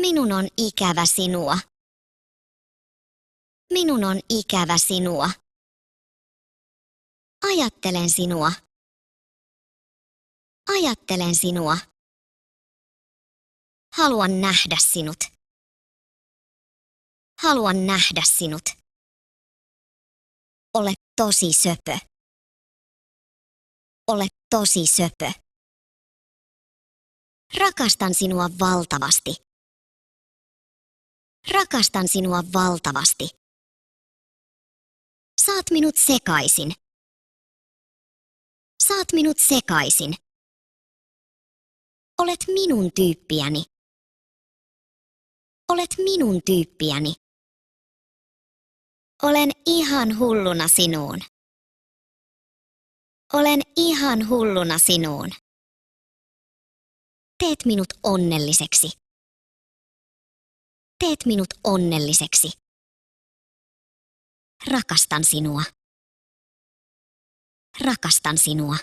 Minun on ikävä sinua. Minun on ikävä sinua. Ajattelen sinua. Ajattelen sinua. Haluan nähdä sinut. Haluan nähdä sinut. Ole tosi söpö. Ole tosi söpö. Rakastan sinua valtavasti. Rakastan sinua valtavasti. Saat minut sekaisin. Saat minut sekaisin. Olet minun tyyppiäni. Olet minun tyyppiäni. Olen ihan hulluna sinuun. Olen ihan hulluna sinuun. Teet minut onnelliseksi. Teet minut onnelliseksi. Rakastan sinua. Rakastan sinua.